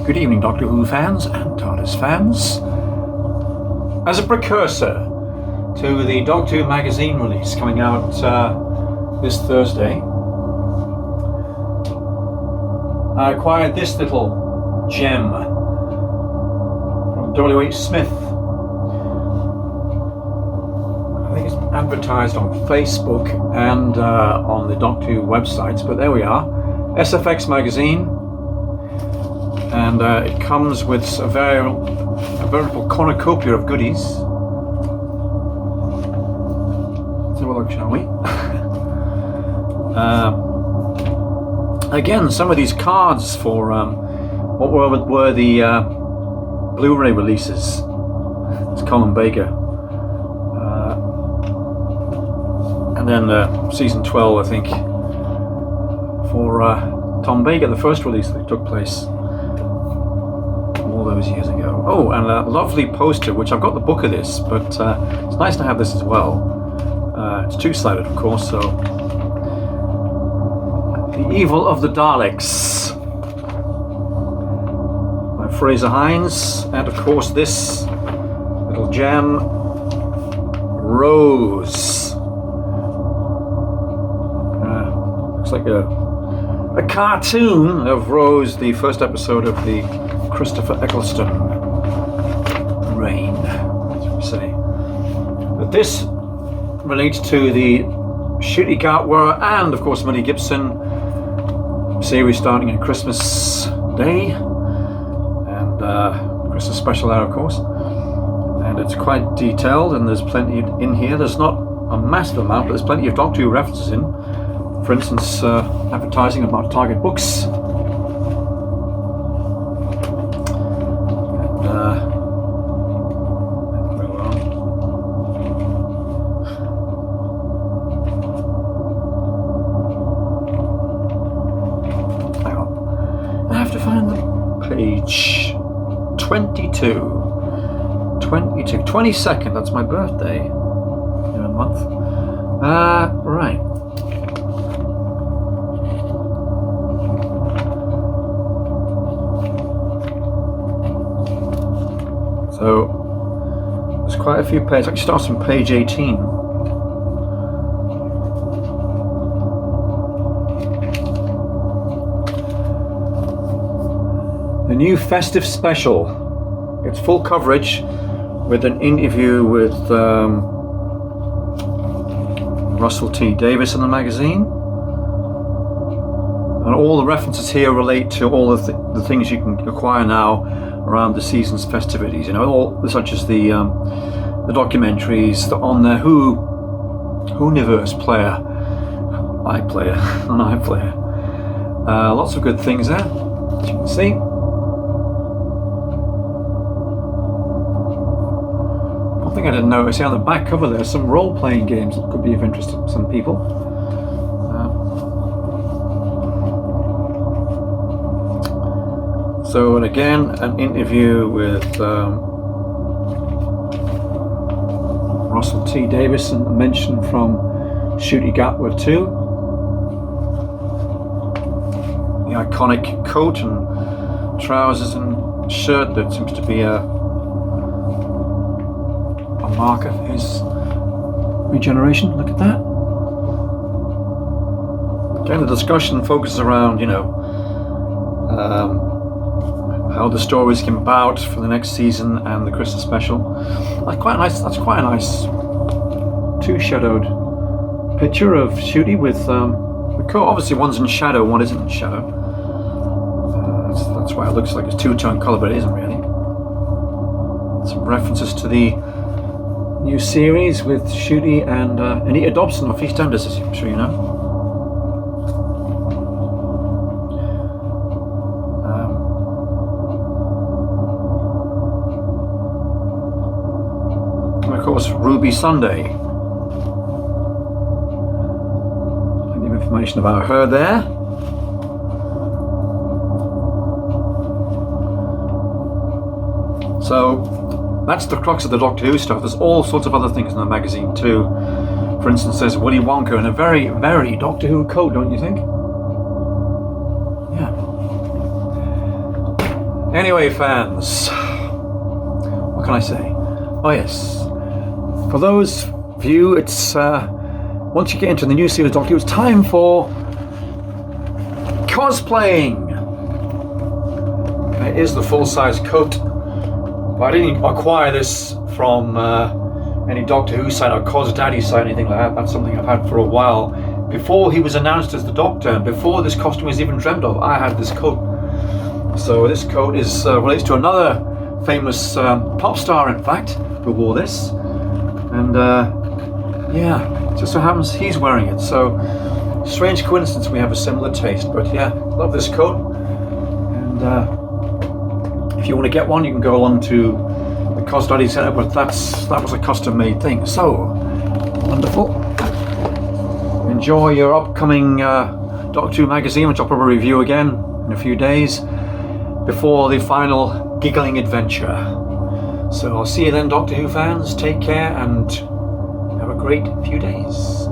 Good evening, Doctor Who fans and Tardis fans. As a precursor to the Doctor Who magazine release coming out this Thursday, I acquired this little gem from W.H. Smith. I think it's advertised on Facebook and on the Doctor Who websites, but there we are. SFX Magazine. And it comes with a veritable cornucopia of goodies. Let's have a look, shall we? Again, some of these cards for what were the Blu-ray releases. It's Colin Baker. And then season 12, I think, for Tom Baker, the first release that took place all those years ago. Oh, and a lovely poster, which I've got the book of this, but it's nice to have this as well. It's two-sided, of course, so The Evil of the Daleks by Fraser Hines, and of course this little gem, Rose. Looks like a cartoon of Rose, the first episode of the Christopher Eccleston reign, as we say. But this relates to the Ncuti Gatwa and, of course, Mel Gibson series starting on Christmas Day and Christmas special there, of course. And it's quite detailed, and there's plenty in here. There's not a massive amount, but there's plenty of Doctor Who references in. For instance, advertising about Target Books. Page 22. 22nd, that's my birthday in a month. Right. So there's quite a few pages. Actually starts on page 18. The new festive special. It's full coverage with an interview with Russell T. Davis in the magazine. And all the references here relate to all the things you can acquire now around the season's festivities. You know, all such as the documentaries on the Whoniverse player, iPlayer, an iPlayer. Lots of good things there, as you can see. One thing I didn't notice here on the back cover, there's some role-playing games that could be of interest to some people. So, and again, an interview with Russell T. Davis, and a mention from Ncuti Gatwa too. The iconic coat and trousers and shirt that seems to be a marker for his regeneration. Look at that. Again, the discussion focuses around, you know, how the stories came about for the next season and the Christmas special. That's quite nice. That's quite a nice two-shadowed picture of Ncuti with obviously one's in shadow, one isn't in shadow. That's why it looks like it's two-tone color, but it isn't really. Some references to the new series with Ncuti and Anita Dobson of EastEnders, as I'm sure you know. And of course, Ruby Sunday. Plenty of information about her there. So that's the crux of the Doctor Who stuff. There's all sorts of other things in the magazine too. For instance, there's Willy Wonka in a very, very Doctor Who coat, don't you think? Yeah. Anyway, fans, what can I say? Oh yes, for those of you, it's once you get into the new series of Doctor Who, it's time for cosplaying. It is the full-size coat, but I didn't acquire this from any Doctor Who site or Cos Daddy site or anything like that. That's something I've had for a while. Before he was announced as the Doctor, and before this costume was even dreamt of, I had this coat. So this coat is relates to another famous pop star, in fact, who wore this. And yeah, it just so happens he's wearing it. So strange coincidence we have a similar taste. But yeah, love this coat. And if you want to get one, you can go along to the Cos Daddy Centre, but that was a custom-made thing. So wonderful. Enjoy your upcoming Doctor Who magazine, which I'll probably review again in a few days before the final giggling adventure. So I'll see you then, Doctor Who fans. Take care and have a great few days.